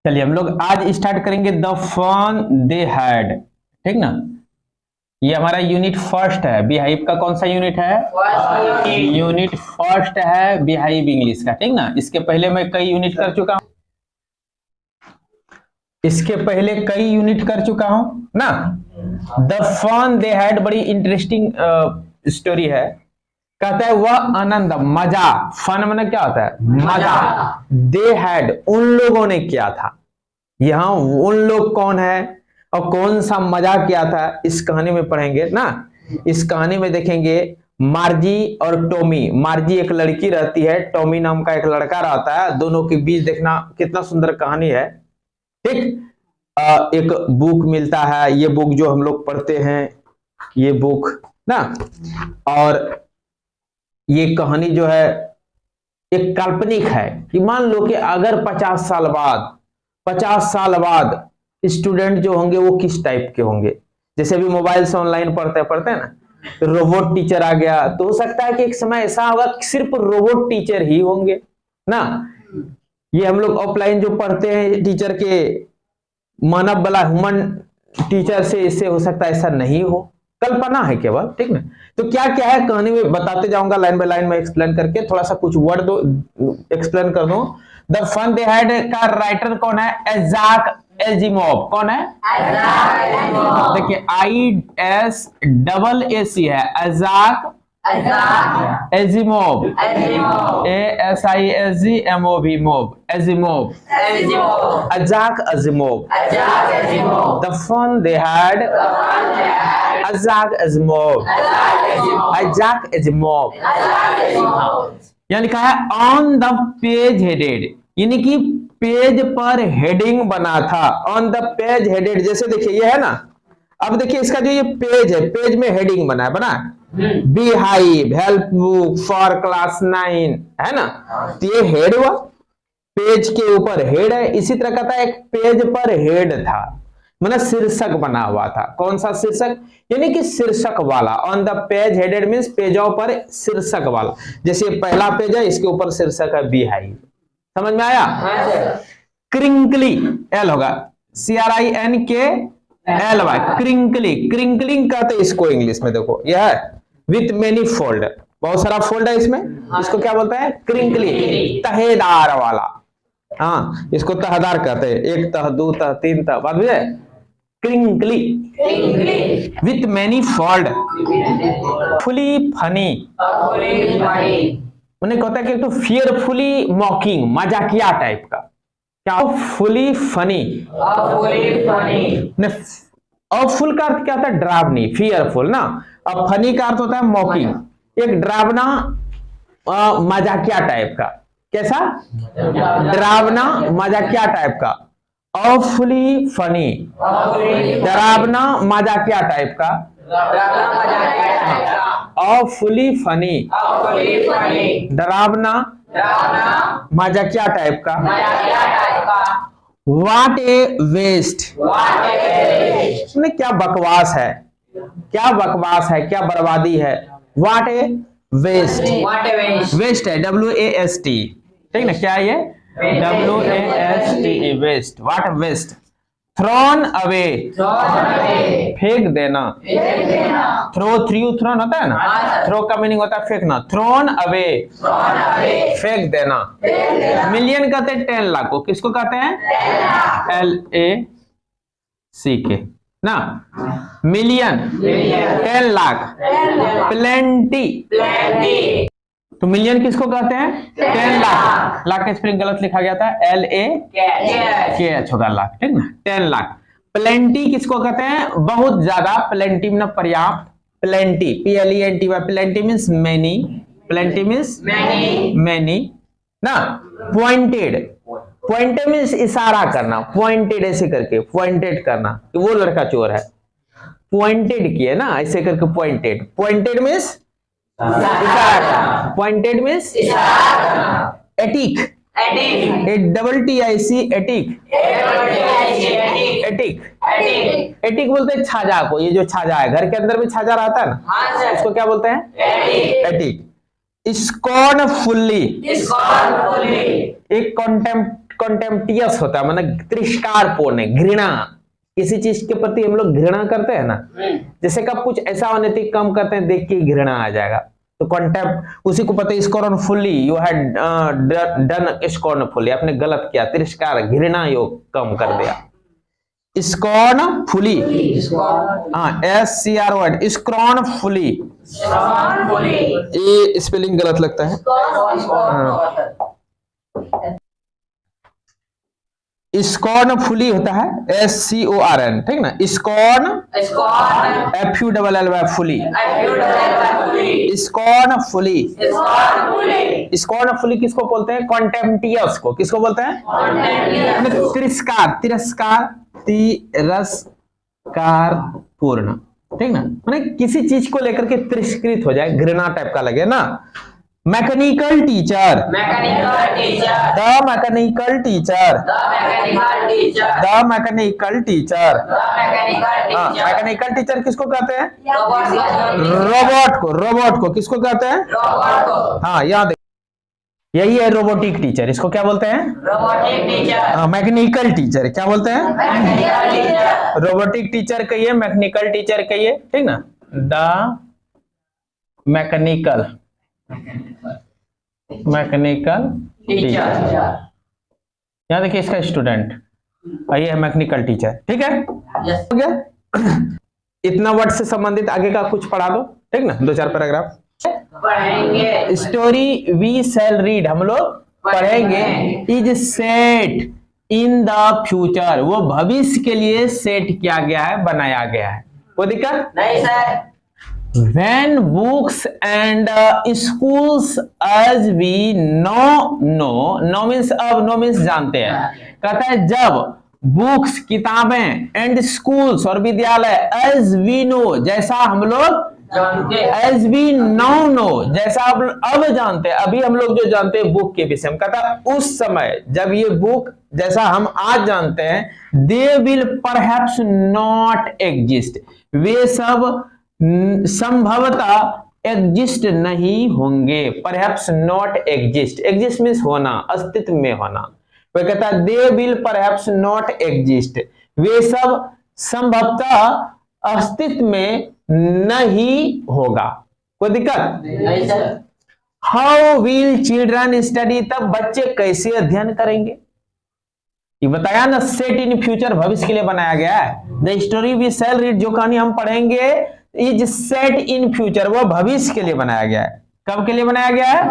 चलिए हम लोग आज स्टार्ट करेंगे द फन दे हैड, ठीक ना। ये हमारा यूनिट फर्स्ट है। बिहाइव का कौन सा यूनिट है? यूनिट फर्स्ट है बिहाइव इंग्लिश का, ठीक ना। इसके पहले मैं कई यूनिट कर चुका हूं, ना। द फन दे हैड बड़ी इंटरेस्टिंग स्टोरी है। कहता है वह आनंद, मजा, फन माने क्या होता है? मजा। दे हैड, उन लोगों ने किया था। यहां उन लोग कौन है और कौन सा मजा किया था, इस कहानी में पढ़ेंगे ना। इस कहानी में देखेंगे मार्जी और टॉमी। मार्जी एक लड़की रहती है, टॉमी नाम का एक लड़का रहता है। दोनों के बीच देखना कितना सुंदर कहानी है, ठीक। एक बुक मिलता है, ये बुक जो हम लोग पढ़ते हैं, ये बुक ना। और ये कहानी जो है एक काल्पनिक है कि मान लो कि अगर 50 साल बाद स्टूडेंट जो होंगे वो किस टाइप के होंगे। जैसे अभी मोबाइल से ऑनलाइन पढ़ते हैं ना, तो रोबोट टीचर आ गया, तो हो सकता है कि एक समय ऐसा होगा कि सिर्फ रोबोट टीचर ही होंगे ना। ये हम लोग ऑफलाइन जो पढ़ते हैं टीचर के, मानव वाला ह्यूमन टीचर से, इससे हो सकता है ऐसा नहीं हो, कल्पना है केवल, ठीक ना। तो क्या क्या है कहानी में बताते जाऊंगा, लाइन बाय लाइन में एक्सप्लेन करके। थोड़ा सा कुछ वर्ड दो एक्सप्लेन कर दो। द फन दे हैड का राइटर कौन है? Isaac Asimov. कौन है? देखिए ISAAC है, Isaac Asimov, ASISGMOV, Asimov, Isaac Asimov. The fun they had, Isaac Asimov, Isaac Asimov. यहाँ लिखा है ऑन द पेज हेडेड, यानी कि पेज पर हेडिंग बना था। ऑन द पेज हेडेड, जैसे देखिए ये है ना। अब देखिए इसका जो ये पेज है, पेज में हेडिंग बना है beehive help book for class 9, है ना। तो ये हेड हुआ, पेज के ऊपर हेड है। इसी तरह का था एक पेज पर हेड था, मतलब शीर्षक बना हुआ था। कौन सा शीर्षक? यानी कि शीर्षक वाला। On the page headed means पेजों पर शीर्षक वाला। जैसे पहला पेज है, इसके ऊपर शीर्षक है बिहाइव। समझ में आया? क्रिंकली, एल होगा, CRINKLY, क्रिंकली। क्रिंकलिंग कहते हैं इसको इंग्लिश में। देखो यह है विथ मेनी फोल्ड, बहुत सारा फोल्ड है इसमें। इसको क्या बोलते हैं? क्रिंकली, तहेदार वाला। हाँ, इसको तहदार कहते हैं। एक तह, दो तह, तीन तह, बात बुझे? Crinkly with many fold, fully funny. उन्हें कहता है कि तो फियरफुली मॉकिंग, मजाकिया टाइप का। क्या? Fully funny. और फुल का अर्थ क्या होता है? डरावनी, फियरफुल ना। अब फनी का अर्थ होता है मॉकिंग, एक डरावना मजाकिया टाइप का। कैसा? डरावना मजाकिया टाइप का। ऑफुली फनी, डरावना मजाकिया टाइप का। ऑफुली फनी, डरावना मजाकिया टाइप का। व्हाट ए वेस्ट, क्या बकवास है, क्या बकवास है, क्या बर्बादी है। व्हाट ए वेस्ट, वेस्ट है WAST, ठीक ना। क्या है ये? WAST, waste. What waste. Thrown away, फेंक देना। थ्रो, थ्रोन होता है ना, थ्रो का मीनिंग होता है फेंकना। थ्रोन अवे, फेंक देना। मिलियन कहते हैं 10 लाख को, किसको कहते हैं? LACK ना। मिलियन, 10 लाख। प्लेंटी, तो मिलियन किसको कहते हैं? 10 लाख। लाख का स्पेलिंग गलत लिखा गया था, LAKH होगा लाख, ठीक ना। 10 लाख। प्लेंटी किसको कहते हैं? बहुत ज्यादा। प्लेंटी में पर्याप्त, plenty, PLENTY, plenty means many, plenty means many ना। पॉइंटेड, पॉइंटेड मीन्स इशारा करना, पॉइंटेड ऐसे करके, पॉइंटेड करना कि वो लड़का चोर है। पॉइंटेड किया ना ऐसे करके, pointed. Pointed means pointed means attic, ATTIC, attic. Attic, attic बोलते हैं छाजा को। ये जो छाजा है, घर के अंदर में छाजा रहता है ना, उसको क्या बोलते हैं? एटिक। स्कॉर्नफुली, एक कॉन्टेम्प्टियस होता है, मतलब तिरस्कारपूर्ण, घृणा। किसी चीज के प्रति हम लोग घृणा करते हैं ना, जैसे कि आप कुछ ऐसा अनैतिक काम करते हैं, देख के घृणा आ जाएगा, तो कॉन्टेम्प्ट, उसी को पता है स्कॉर्नफुली, यू हैड डन स्कॉर्नफुली, आपने गलत किया, तिरस्कार, घृणा योग कम कर दिया। स्कॉर्नफुली, हाँ SCR वर्ड, स्कॉर्नफुली, ये स्पेलिंग गलत लगता है। स्कॉर्नफुली होता है SCORN, ठीक ना, स्कॉर्न FULL फुली, स्कॉर्नफुली। स्कॉर्नफुली किसको बोलते हैं? कॉन्टेम्प्टियस को। किसको बोलते हैं? तिरस्कार, तिरस्कार, तिरस्कार पूर्ण, ठीक ना, माने किसी चीज को लेकर के तिरस्कृत हो जाए, घृणा टाइप का लगे ना। Mechanical teacher, the mechanical teacher, the mechanical teacher. Mechanical teacher किसको कहते हैं? रोबोट को। रोबोट को किसको कहते हैं? हाँ यहाँ देखिए, यही है रोबोटिक टीचर, इसको क्या बोलते हैं? Robotic teacher. मैकेनिकल टीचर क्या बोलते हैं? Mechanical teacher. रोबोटिक टीचर कहिए, मैकेनिकल टीचर कहिए, ठीक ना। The mechanical teacher. यहाँ देखिए इसका स्टूडेंट, ये है मैकेनिकल टीचर, ठीक है। हो गया, इतना वर्ड से संबंधित आगे का कुछ पढ़ा दो, ठीक ना, 2-4 पैराग्राफ पढ़ेंगे। स्टोरी वी शैल रीड, हम लोग पढ़ेंगे, is set in the future, वो भविष्य के लिए सेट किया गया है, बनाया गया है। कोई दिक्कत नहीं sir. When books and schools as we know means अब, no means जानते हैं, कहता है जब बुक्स किताबें एंड स्कूल्स और विद्यालय as we know जैसा हम लोग as we now know जैसा अब जानते हैं, अभी हम लोग जो जानते हैं बुक के विषय में, कहता है उस समय जब ये बुक जैसा हम आज जानते हैं, they will perhaps not exist, वे सब संभवतः एग्जिस्ट नहीं होंगे। Perhaps not exist, exist means होना, अस्तित्व में होना। वह कहता है they will perhaps not exist, वे सब संभवतः अस्तित्व में नहीं होगा। कोई दिक्कत नहीं sir. How will children study, तब बच्चे कैसे अध्ययन करेंगे? ये बताया ना, सेट इन फ्यूचर, भविष्य के लिए बनाया गया है। The story we shall read, जो कहानी हम पढ़ेंगे, इज सेट इन फ्यूचर, वो भविष्य के लिए बनाया गया है। कब के लिए बनाया गया है?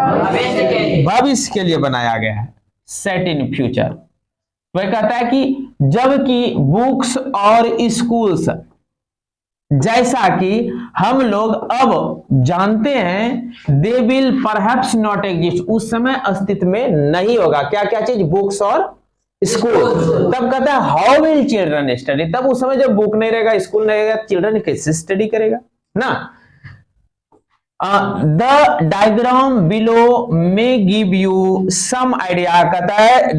भविष्य के लिए बनाया गया है, सेट इन फ्यूचर। वह कहता है कि जबकि बुक्स और स्कूल्स जैसा कि हम लोग अब जानते हैं, दे विल परहैप्स नॉट एग्जिस्ट, उस समय अस्तित्व में नहीं होगा। क्या क्या चीज? बुक्स और स्कूल। तब कहता है हाउ विल चिल्ड्रन स्टडी, तब उस समय जब बुक नहीं रहेगा, स्कूल नहीं रहेगा, चिल्ड्रन कैसे स्टडी करेगा ना। द डायग्राम बिलो में गिव यू सम आइडिया, कहता है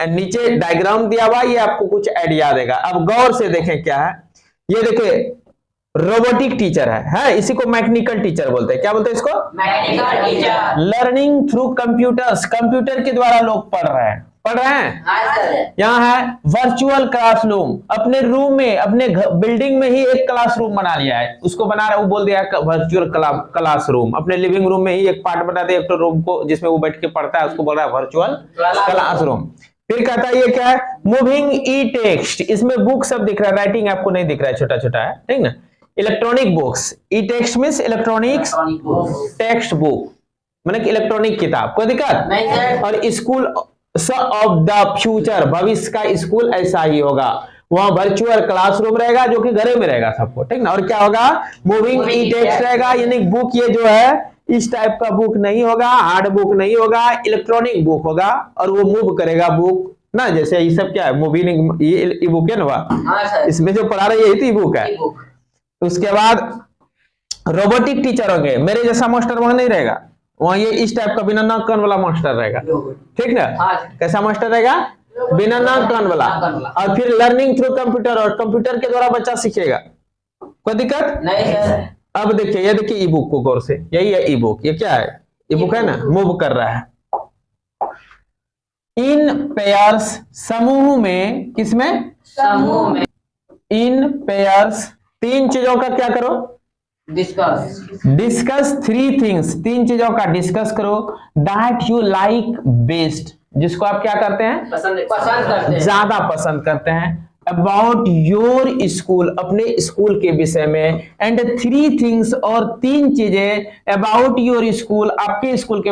नीचे डायग्राम दिया हुआ, ये आपको कुछ आइडिया देगा। अब गौर से देखें क्या है, ये देखिए रोबोटिक टीचर है, इसी को मैकेनिकल टीचर बोलते हैं। क्या बोलते हैं इसको? Mechanical teacher. Learning through computers, computer के द्वारा लोग पढ़ रहे हैं। यहाँ है वर्चुअल क्लासरूम, अपने रूम में, अपने बिल्डिंग में ही एक क्लासरूम बना लिया है, उसको बना रहा है, वो बोल दिया वर्चुअल क्लासरूम। अपने लिविंग रूम में ही एक पार्ट बना दिया, एक रूम को जिसमें वो बैठ के पढ़ता है, उसको बोल रहा है वर्चुअल क्लासरूम। फिर कहता है ये क्या है? मूविंग ई टेक्स्ट, इसमें बुक सब दिख रहा है, राइटिंग आपको नहीं दिख रहा है, छोटा छोटा है, ठीक ना। Electronic books, e text means electronic text book, मतलब इलेक्ट्रॉनिक किताब। कोई दिक्कत नहीं। और स्कूल ऑफ द फ्यूचर, भविष्य का स्कूल ऐसा ही होगा, वहां वर्चुअल क्लासरूम रहेगा जो कि घरे में रहेगा सबको, ठीक ना। और क्या होगा? मूविंग ई टेक्स्ट रहेगा, यानी बुक ये जो है इस टाइप का बुक नहीं होगा, हार्ड बुक नहीं होगा, इलेक्ट्रॉनिक बुक होगा, और वो मूव करेगा बुक ना, जैसे ये सब क्या है, मूविंग, ये ई बुक है ना, इसमें जो पढ़ा रही है ये बुक है। उसके बाद रोबोटिक टीचर होंगे, मेरे जैसा मास्टर वहां नहीं रहेगा, वहां ये इस टाइप का बिना नाक कान वाला मास्टर रहेगा, ठीक ना। कैसा मास्टर रहेगा? बिना नाक कान वाला। और फिर लर्निंग थ्रू कंप्यूटर, और कंप्यूटर के द्वारा बच्चा सीखेगा। कोई दिक्कत नहीं है। अब देखिए, ये देखिए ई बुक को गौर से, यही है ई बुक। ये क्या है? ई बुक है ना, मूव कर रहा है, इन पेयर्स, समूह में, किसमें, समूह में, इन पेयर्स, तीन चीजों का क्या करो, डिस्कस थ्री थिंग्स, तीन चीजों का डिस्कस करो दैट यू लाइक बेस्ट, जिसको आप क्या करते हैं, पसंद करते हैं, ज्यादा पसंद करते हैं, अबाउट योर स्कूल, अपने स्कूल के विषय में, एंड थ्री थिंग्स, और तीन चीजें अबाउट योर स्कूल, आपके स्कूल के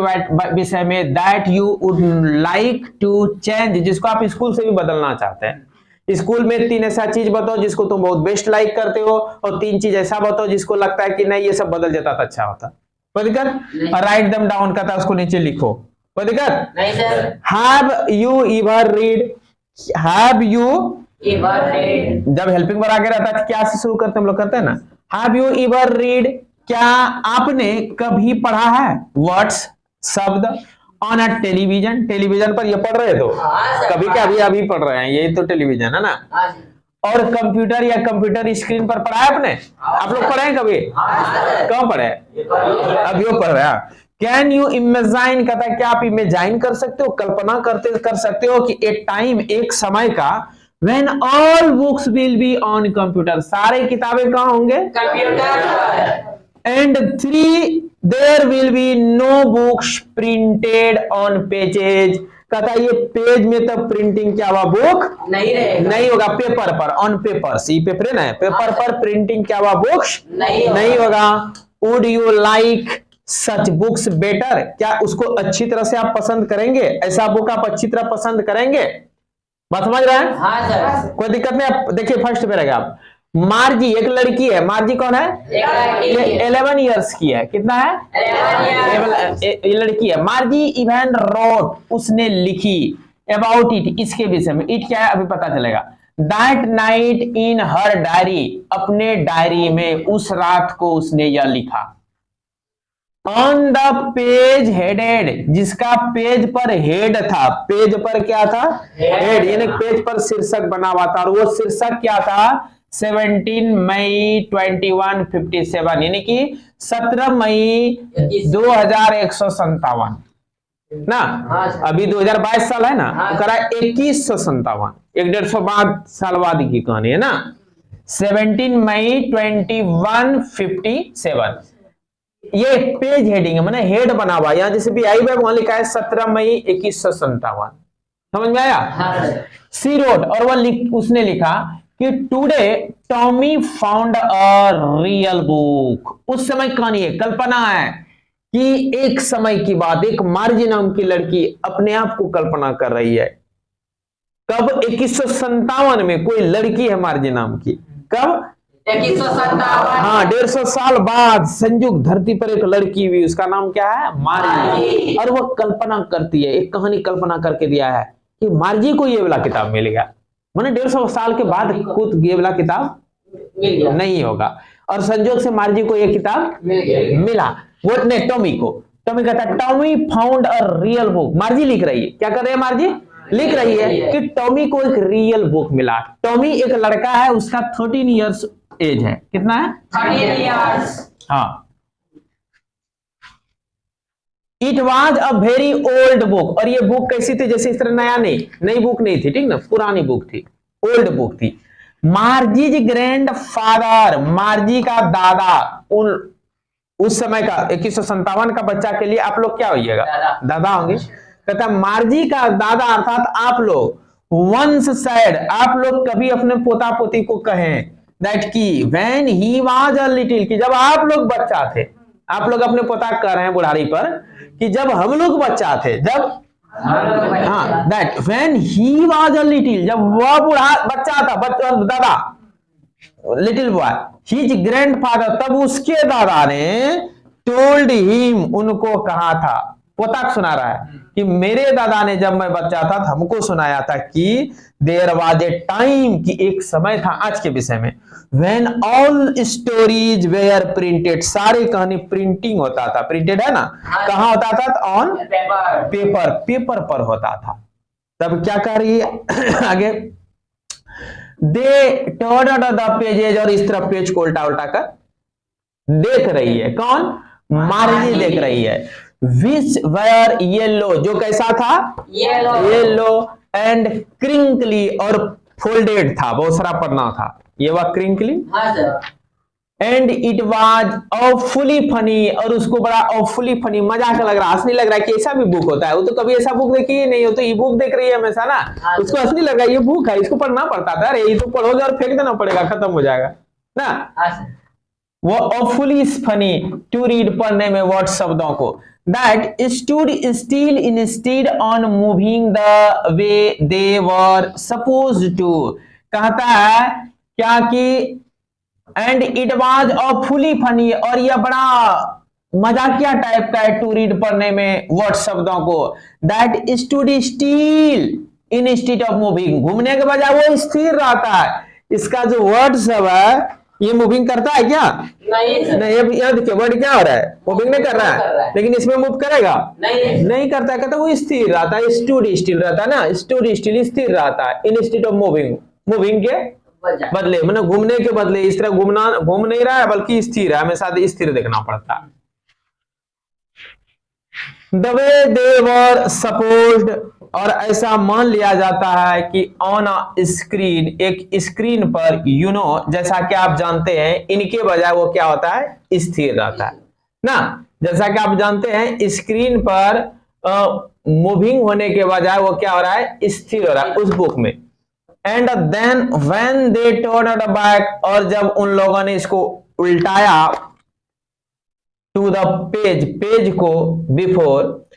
विषय में, that you would like to change, जिसको आप स्कूल से भी बदलना चाहते हैं। स्कूल में तीन ऐसा चीज बताओ जिसको तुम बहुत बेस्ट लाइक करते हो, और तीन चीज ऐसा बताओ जिसको लगता है कि नहीं ये सब बदल जाता तो अच्छा होता। कोई दिक्कत, राइट दम डाउन करता उसको नीचे लिखो, कोई दिक्कत नहीं sir. Have you ever read, have you ever read, जब हेल्पिंग वर्ब आगे रहता है क्या से शुरू करते हम लोग करते हैं ना, हैव यू एवर रीड, क्या आपने कभी पढ़ा है, वर्ड्स, शब्द, ऑन अ टेलीविजन, टेलीविजन पर ये पढ़ रहे तो कभी क्या अभी पढ़ रहे हैं, यही तो टेलीविजन है ना, और कंप्यूटर या कंप्यूटर स्क्रीन पर पढ़ा है आपने, आप लोग पढ़े हैं कभी, कब पढ़े, अभी वो पढ़ रहे हैं। कैन यू इमेजाइन, कहता है क्या आप इमेजाइन कर सकते हो, कल्पना कर सकते हो कि एक टाइम, एक समय का, when all books will be on computer, सारे किताबें कहाँ होंगे, computer, and three there will be no books printed on pages, कहता है ये पेज में तो प्रिंटिंग क्या हुआ, बुक नहीं होगा, पेपर पर, ऑन पेपर, सी पेपर ना, पेपर पर प्रिंटिंग क्या हुआ, बुक्स नहीं होगा। Would you like such books better, क्या उसको अच्छी तरह से आप पसंद करेंगे, ऐसा बुक आप अच्छी तरह पसंद करेंगे, बात समझ रहे हैं, हाँ सर, कोई दिक्कत नहीं। आप देखिए फर्स्ट पे रहेगा आप, मार्जी एक लड़की है, मार्जी कौन है, 11 ईयर्स की है, कितना है, 11 ये लड़की है, मार्जी इवन रोट, उसने लिखी, अबाउट इट, इसके विषय में, इट क्या है अभी पता चलेगा, that night in her diary, अपने डायरी में उस रात को उसने यह लिखा, ऑन द पेज हेडेड, जिसका पेज पर हेड था, पेज पर क्या था, हेड, यानी पेज पर शीर्षक बना हुआ था, और वो शीर्षक क्या था, 17 मई 2157, यानी कि 17 मई 2157 ना, अभी 2022 साल है ना, करा 2157, 150 साल बाद की कहानी है ना, 17 मई 2157, ये पेज हेडिंग है, मैंने हेड बना हुआ, यहां जैसे भी आई वहां लिखा है 17 मई 2157, समझ में आया, सी रोड, और वह उसने लिखा कि today Tommy found a real book, उस समय कहानी है, कल्पना है कि एक समय की बात, एक मार्जी नाम की लड़की अपने आप को कल्पना कर रही है, कब, 2157 में कोई लड़की है मार्जी नाम की, कब, 2157, हाँ 150 साल बाद संयुक्त धरती पर एक लड़की हुई, उसका नाम क्या है, मार्जी, और वह कल्पना करती है, एक कहानी कल्पना करके दिया है कि मार्जी को ये वाला किताब मिल गया, मैंने 150 साल के बाद खुद ये वाला किताब नहीं होगा, और संजोग से मार्जी को ये किताब मिला, वो ने टॉमी को, टॉमी कहता है Tommy found a real book, मार्जी लिख रही है, क्या कर रही है मार्जी, लिख रही है कि टॉमी को एक रियल बुक मिला, टॉमी एक लड़का है, उसका 13 इयर्स एज है, कितना है, 13 इयर्स, हाँ, it was a very old book, और ये बुक कैसी थी, जैसे इस तरह नया नहीं, नई बुक नहीं थी, ठीक ना, पुरानी बुक थी, ओल्ड बुक थी। मार्जीज ग्रैंड फादर, मार्जी का दादा, उस समय का 2157 का बच्चा के लिए आप लोग क्या होइएगा, दादा होंगे, कहता मार्जी का दादा अर्थात आप लोग, वंस सैड, आप लोग कभी अपने पोता पोती को कहें, दैट की when he was a little, कि जब आप लोग बच्चा थे, आप लोग अपने पोता कह रहे हैं बुढ़ारी पर कि जब हम लोग बच्चा थे, जब, हाँ, that when he was a little, जब वह बच्चा था, दादा, लिटिल बॉय, हिज ग्रैंडफादर, तब उसके दादा ने टोल्ड हिम, उनको कहा था, पोता सुना रहा है कि मेरे दादा ने जब मैं बच्चा था हमको सुनाया था कि देयर वाज ए टाइम, कि एक समय था, आज के विषय में, when all stories were printed, सारी कहानी प्रिंटिंग होता था, प्रिंटेड है ना, कहां होता था, ऑन पेपर, पेपर पर होता था। तब क्या कर रही है आगे, दे टर्न्ड द पेजेज, और इस तरफ पेज को उल्टा उल्टा कर देख रही है, कौन, मार्जी देख रही है, विच वेयर येलो, जो कैसा था, Yellow. येलो, एंड क्रिंकली, और फोल्डेड था, बहुत सारा पढ़ना था, ये हुआ क्रिंकली। हाँ sir. And it was awfully funny, और उसको बड़ा ऑफुली फनी, मजाक लग रहा, हंसने लग रहा है कि ऐसा भी बुक होता है। वो तो कभी ऐसा बुक देखी ही नहीं हो, तो ई बुक देख रही है हमेशा ना, उसको हंसने लग रहा है ये बुक है, इसको पढ़ना पड़ता था, अरे ये तो पढ़ोगे और फेंक देना पड़ेगा, खत्म हो जाएगा ना। हाँ सर। वो ऑफुली फनी टू रीड, पढ़ने में वर्ड शब्दों को, that stood still instead on moving the way they were suppose to, कहता है क्या कि and it was awfully funny, और यह बड़ा मजाकिया टाइप का है टू रीड, पढ़ने में वर्ड शब्दों को, that stood still instead of moving, घूमने के बजाय वो स्थिर रहता है। इसका जो वर्ड सब है ये मूविंग करता है क्या, नहीं सर। नहीं, अब यहाँ देखिए वर्ड क्या हो रहा है, मूविंग नहीं कर रहा है, लेकिन इसमें मूव करेगा, नहीं करता है, कहता है वो स्थिर रहता है, स्टूड स्टिल रहता है ना, स्टूड स्टिल स्थिर रहता है, इंस्टेड ऑफ मूविंग, मूविंग के बदले, मतलब घूमने के बदले, इस तरह घूम नहीं रहा है बल्कि स्थिर है, हमेशा स्थिर देखना पड़ता है। The way they were supposed, और ऐसा मान लिया जाता है कि ऑन अ स्क्रीन, एक स्क्रीन पर, यू नो, जैसा कि आप जानते हैं, इनके बजाय वो क्या होता है, स्थिर रहता है ना, जैसा कि आप जानते हैं स्क्रीन पर मूविंग होने के बजाय वो क्या हो रहा है, स्थिर हो रहा है उस बुक में। And then when they turned back, और जब उन लोगों ने इसको उल्टाया, टू द पेज, पेज को, बिफोर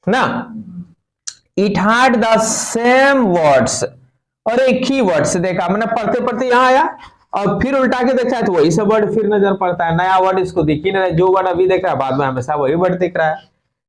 ना, it had the same words, और एक ही वर्ड्स देखा, मैंने पढ़ते पढ़ते यहां आया और फिर उल्टा के देखा तो वही सब वर्ड फिर नजर पड़ता है, नया वर्ड इसको दिख ही नहीं, जो वर्ड अभी देख रहा है बाद में हमेशा वही वर्ड दिख रहा है।